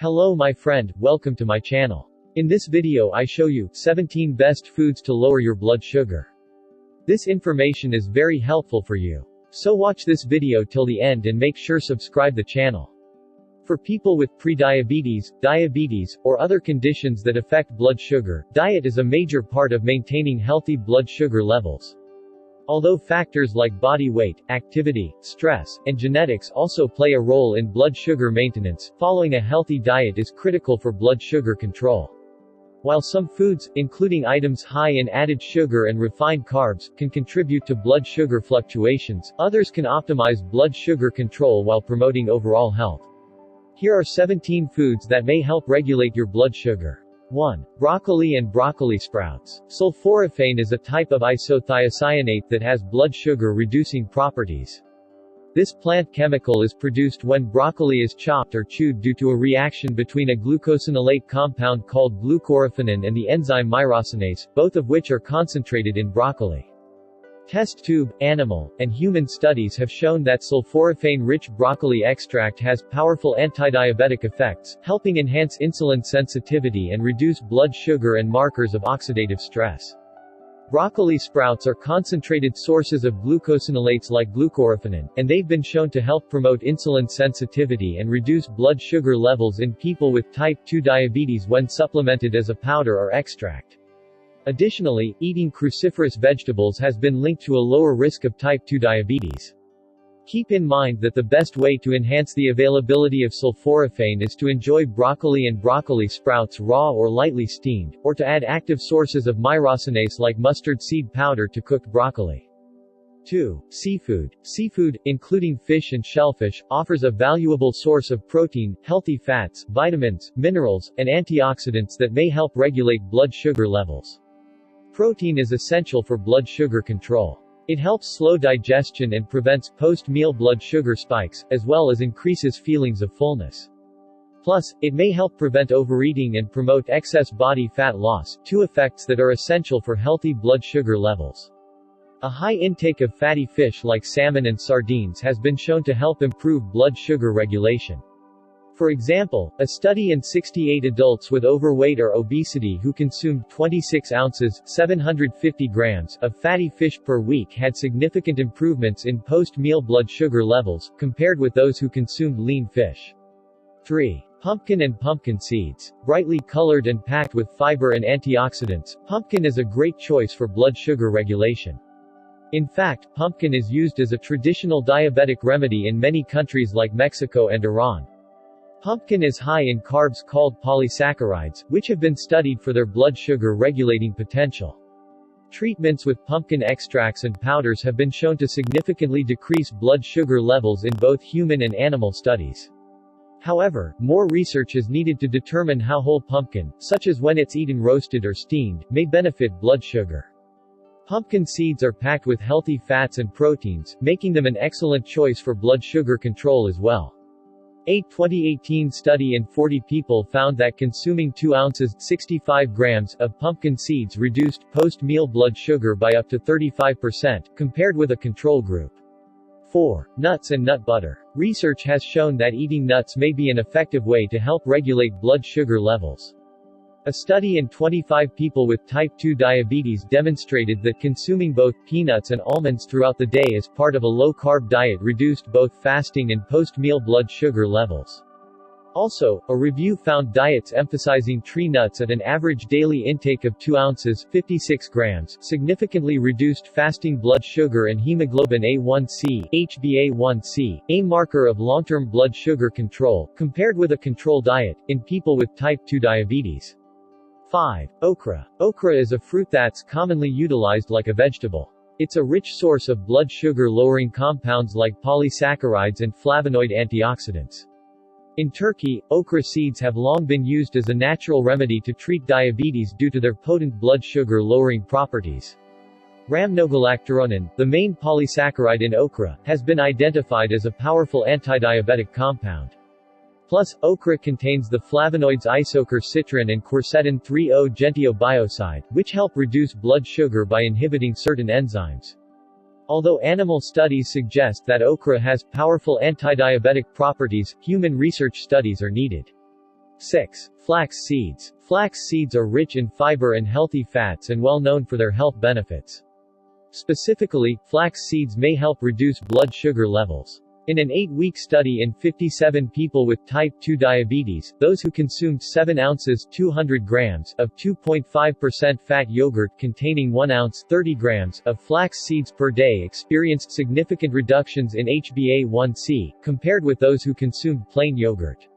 Hello my friend, welcome to my channel. In this video I show you 17 best foods to lower your blood sugar. This information is very helpful for you. So watch this video till the end and make sure subscribe the channel. For people with prediabetes, diabetes, or other conditions that affect blood sugar, diet is a major part of maintaining healthy blood sugar levels. Although factors like body weight, activity, stress, and genetics also play a role in blood sugar maintenance, following a healthy diet is critical for blood sugar control. While some foods, including items high in added sugar and refined carbs, can contribute to blood sugar fluctuations, others can optimize blood sugar control while promoting overall health. Here are 17 foods that may help regulate your blood sugar. 1. Broccoli and broccoli sprouts. Sulforaphane is a type of isothiocyanate that has blood sugar reducing properties. This plant chemical is produced when broccoli is chopped or chewed due to a reaction between a glucosinolate compound called glucoraphanin and the enzyme myrosinase, both of which are concentrated in broccoli. Test tube, animal, and human studies have shown that sulforaphane-rich broccoli extract has powerful antidiabetic effects, helping enhance insulin sensitivity and reduce blood sugar and markers of oxidative stress. Broccoli sprouts are concentrated sources of glucosinolates like glucoraphanin, and they've been shown to help promote insulin sensitivity and reduce blood sugar levels in people with type 2 diabetes when supplemented as a powder or extract. Additionally, eating cruciferous vegetables has been linked to a lower risk of type 2 diabetes. Keep in mind that the best way to enhance the availability of sulforaphane is to enjoy broccoli and broccoli sprouts raw or lightly steamed, or to add active sources of myrosinase like mustard seed powder to cooked broccoli. 2. Seafood. Seafood, including fish and shellfish, offers a valuable source of protein, healthy fats, vitamins, minerals, and antioxidants that may help regulate blood sugar levels. Protein is essential for blood sugar control. It helps slow digestion and prevents post-meal blood sugar spikes, as well as increases feelings of fullness. Plus, it may help prevent overeating and promote excess body fat loss, two effects that are essential for healthy blood sugar levels. A high intake of fatty fish like salmon and sardines has been shown to help improve blood sugar regulation. For example, a study in 68 adults with overweight or obesity who consumed 26 ounces 750 grams of fatty fish per week had significant improvements in post-meal blood sugar levels, compared with those who consumed lean fish. 3. Pumpkin and pumpkin seeds. Brightly colored and packed with fiber and antioxidants, pumpkin is a great choice for blood sugar regulation. In fact, pumpkin is used as a traditional diabetic remedy in many countries like Mexico and Iran. Pumpkin is high in carbs called polysaccharides, which have been studied for their blood sugar regulating potential. Treatments with pumpkin extracts and powders have been shown to significantly decrease blood sugar levels in both human and animal studies. However, more research is needed to determine how whole pumpkin, such as when it's eaten roasted or steamed, may benefit blood sugar. Pumpkin seeds are packed with healthy fats and proteins, making them an excellent choice for blood sugar control as well. A 2018 study in 40 people found that consuming 2 ounces 65 grams of pumpkin seeds reduced post-meal blood sugar by up to 35%, compared with a control group. 4. Nuts and nut butter. Research has shown that eating nuts may be an effective way to help regulate blood sugar levels. A study in 25 people with type 2 diabetes demonstrated that consuming both peanuts and almonds throughout the day as part of a low-carb diet reduced both fasting and post-meal blood sugar levels. Also, a review found diets emphasizing tree nuts at an average daily intake of 2 ounces 56 grams significantly reduced fasting blood sugar and hemoglobin A1c, HbA1c, a marker of long-term blood sugar control, compared with a control diet, in people with type 2 diabetes. 5. Okra. Okra is a fruit that's commonly utilized like a vegetable. It's a rich source of blood sugar-lowering compounds like polysaccharides and flavonoid antioxidants. In Turkey, okra seeds have long been used as a natural remedy to treat diabetes due to their potent blood sugar-lowering properties. Rhamnogalacturonin, the main polysaccharide in okra, has been identified as a powerful antidiabetic compound. Plus, okra contains the flavonoids isoquercitrin and quercetin 3-O-gentiobioside, which help reduce blood sugar by inhibiting certain enzymes. Although animal studies suggest that okra has powerful antidiabetic properties, human research studies are needed. 6. Flax seeds. Flax seeds are rich in fiber and healthy fats and well known for their health benefits. Specifically, flax seeds may help reduce blood sugar levels. In an 8-week study in 57 people with type 2 diabetes, those who consumed 7 ounces 200 grams of 2.5% fat yogurt containing 1 ounce 30 grams of flax seeds per day experienced significant reductions in HbA1c, compared with those who consumed plain yogurt.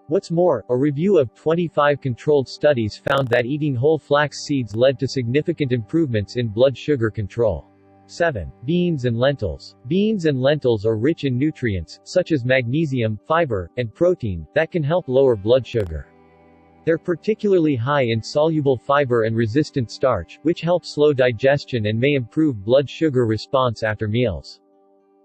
What's more, a review of 25 controlled studies found that eating whole flax seeds led to significant improvements in blood sugar control. 7. Beans and lentils. Beans and lentils are rich in nutrients, such as magnesium, fiber, and protein, that can help lower blood sugar. They're particularly high in soluble fiber and resistant starch, which help slow digestion and may improve blood sugar response after meals.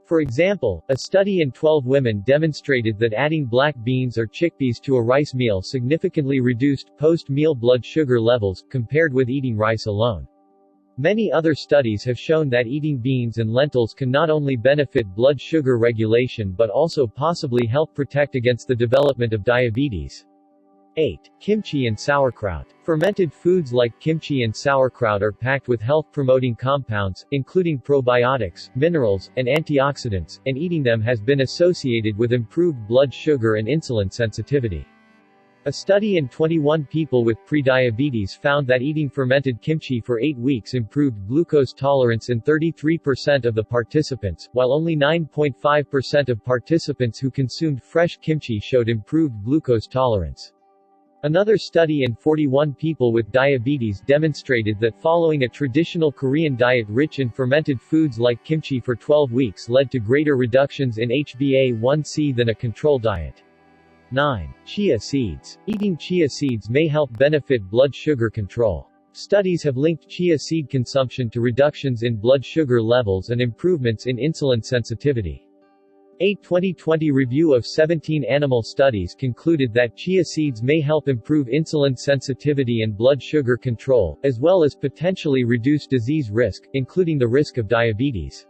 For example, a study in 12 women demonstrated that adding black beans or chickpeas to a rice meal significantly reduced post-meal blood sugar levels, compared with eating rice alone. Many other studies have shown that eating beans and lentils can not only benefit blood sugar regulation but also possibly help protect against the development of diabetes. 8. Kimchi and sauerkraut. Fermented foods like kimchi and sauerkraut are packed with health-promoting compounds, including probiotics, minerals, and antioxidants, and eating them has been associated with improved blood sugar and insulin sensitivity. A study in 21 people with prediabetes found that eating fermented kimchi for 8 weeks improved glucose tolerance in 33% of the participants, while only 9.5% of participants who consumed fresh kimchi showed improved glucose tolerance. Another study in 41 people with diabetes demonstrated that following a traditional Korean diet rich in fermented foods like kimchi for 12 weeks led to greater reductions in HbA1c than a control diet. 9. Chia seeds. Eating chia seeds may help benefit blood sugar control. Studies have linked chia seed consumption to reductions in blood sugar levels and improvements in insulin sensitivity. A 2020 review of 17 animal studies concluded that chia seeds may help improve insulin sensitivity and blood sugar control, as well as potentially reduce disease risk, including the risk of diabetes.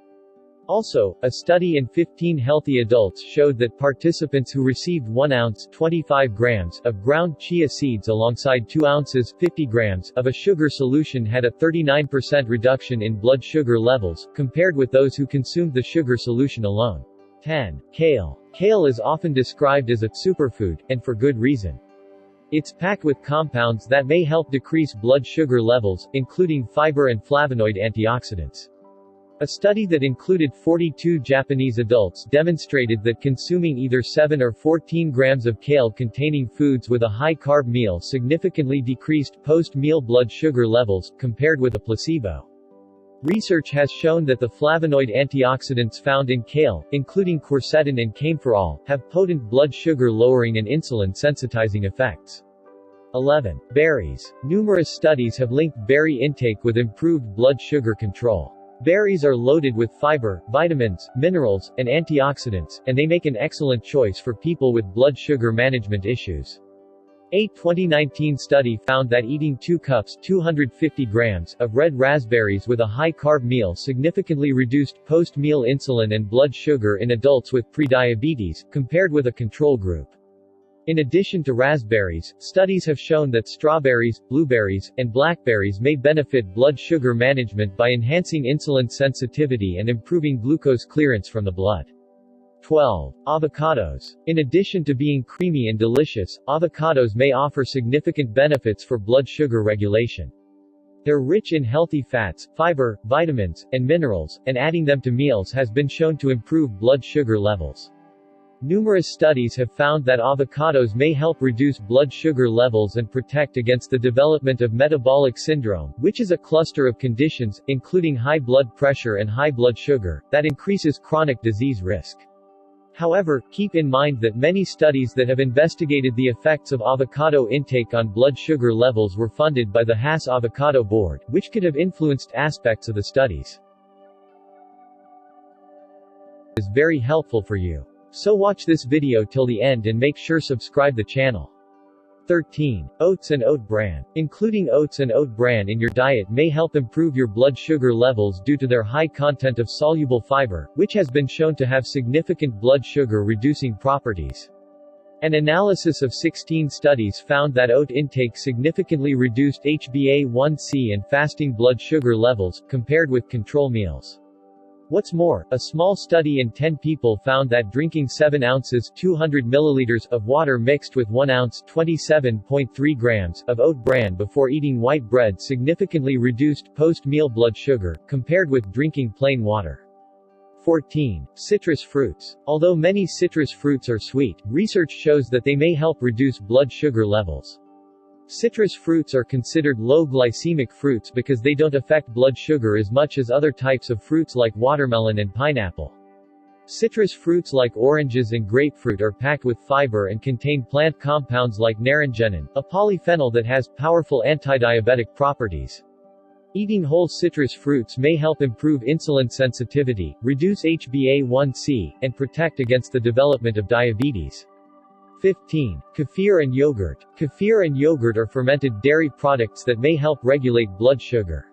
Also, a study in 15 healthy adults showed that participants who received 1 ounce 25 grams of ground chia seeds alongside 2 ounces 50 grams of a sugar solution had a 39% reduction in blood sugar levels, compared with those who consumed the sugar solution alone. 10. Kale. Kale is often described as a superfood, and for good reason. It's packed with compounds that may help decrease blood sugar levels, including fiber and flavonoid antioxidants. A study that included 42 Japanese adults demonstrated that consuming either 7 or 14 grams of kale-containing foods with a high-carb meal significantly decreased post-meal blood sugar levels, compared with a placebo. Research has shown that the flavonoid antioxidants found in kale, including quercetin and kaempferol, have potent blood sugar-lowering and insulin-sensitizing effects. 11. Berries. Numerous studies have linked berry intake with improved blood sugar control. Berries are loaded with fiber, vitamins, minerals, and antioxidants, and they make an excellent choice for people with blood sugar management issues. A 2019 study found that eating 2 cups 250 grams of red raspberries with a high-carb meal significantly reduced post-meal insulin and blood sugar in adults with prediabetes, compared with a control group. In addition to raspberries, studies have shown that strawberries, blueberries, and blackberries may benefit blood sugar management by enhancing insulin sensitivity and improving glucose clearance from the blood. 12. Avocados. In addition to being creamy and delicious, avocados may offer significant benefits for blood sugar regulation. They're rich in healthy fats, fiber, vitamins, and minerals, and adding them to meals has been shown to improve blood sugar levels. Numerous studies have found that avocados may help reduce blood sugar levels and protect against the development of metabolic syndrome, which is a cluster of conditions, including high blood pressure and high blood sugar, that increases chronic disease risk. However, keep in mind that many studies that have investigated the effects of avocado intake on blood sugar levels were funded by the Hass Avocado Board, which could have influenced aspects of the studies. Is very helpful for you. So watch this video till the end and make sure subscribe the channel. 13. Oats and oat bran. Including oats and oat bran in your diet may help improve your blood sugar levels due to their high content of soluble fiber, which has been shown to have significant blood sugar reducing properties. An analysis of 16 studies found that oat intake significantly reduced HbA1c and fasting blood sugar levels, compared with control meals. What's more, a small study in 10 people found that drinking 7 ounces 200 milliliters of water mixed with 1 ounce 27.3 grams of oat bran before eating white bread significantly reduced post-meal blood sugar, compared with drinking plain water. 14. Citrus fruits. Although many citrus fruits are sweet, research shows that they may help reduce blood sugar levels. Citrus fruits are considered low glycemic fruits because they don't affect blood sugar as much as other types of fruits like watermelon and pineapple. Citrus fruits like oranges and grapefruit are packed with fiber and contain plant compounds like naringenin, a polyphenol that has powerful antidiabetic properties. Eating whole citrus fruits may help improve insulin sensitivity, reduce HbA1c, and protect against the development of diabetes. 15. Kefir and yogurt. Kefir and yogurt are fermented dairy products that may help regulate blood sugar.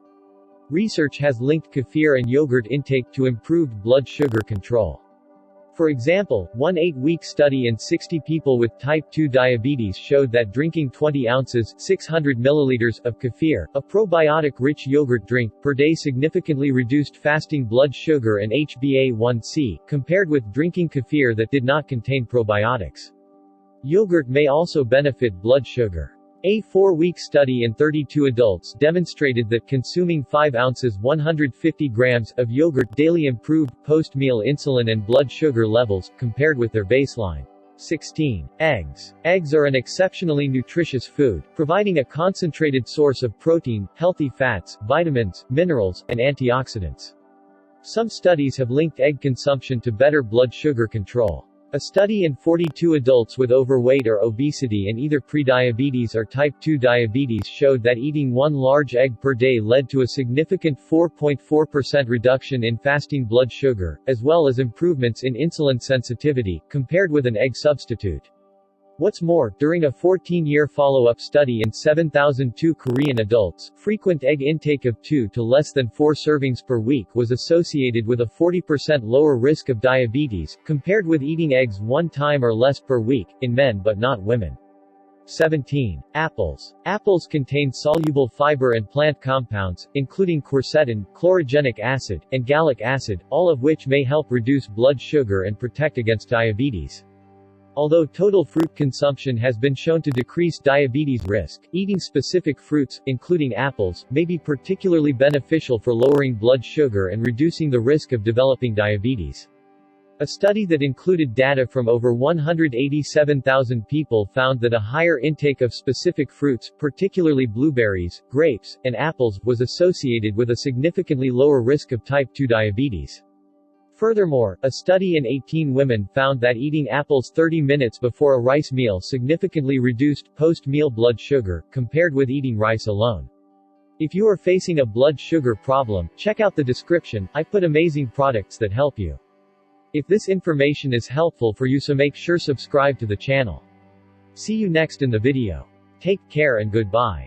Research has linked kefir and yogurt intake to improved blood sugar control. For example, one 8-week study in 60 people with type 2 diabetes showed that drinking 20 ounces 600 milliliters of kefir, a probiotic-rich yogurt drink, per day significantly reduced fasting blood sugar and HbA1c, compared with drinking kefir that did not contain probiotics. Yogurt may also benefit blood sugar. A 4-week study in 32 adults demonstrated that consuming 5 ounces 150 grams of yogurt daily improved post-meal insulin and blood sugar levels, compared with their baseline. 16. Eggs. Eggs are an exceptionally nutritious food, providing a concentrated source of protein, healthy fats, vitamins, minerals, and antioxidants. Some studies have linked egg consumption to better blood sugar control. A study in 42 adults with overweight or obesity and either prediabetes or type 2 diabetes showed that eating one large egg per day led to a significant 4.4% reduction in fasting blood sugar, as well as improvements in insulin sensitivity, compared with an egg substitute. What's more, during a 14-year follow-up study in 7,002 Korean adults, frequent egg intake of 2 to less than 4 servings per week was associated with a 40% lower risk of diabetes, compared with eating eggs 1 time or less per week, in men but not women. 17. Apples. Apples contain soluble fiber and plant compounds, including quercetin, chlorogenic acid, and gallic acid, all of which may help reduce blood sugar and protect against diabetes. Although total fruit consumption has been shown to decrease diabetes risk, eating specific fruits, including apples, may be particularly beneficial for lowering blood sugar and reducing the risk of developing diabetes. A study that included data from over 187,000 people found that a higher intake of specific fruits, particularly blueberries, grapes, and apples, was associated with a significantly lower risk of type 2 diabetes. Furthermore, a study in 18 women found that eating apples 30 minutes before a rice meal significantly reduced post-meal blood sugar, compared with eating rice alone. If you are facing a blood sugar problem, check out the description. I put amazing products that help you. If this information is helpful for you, so make sure subscribe to the channel. See you next in the video. Take care and goodbye.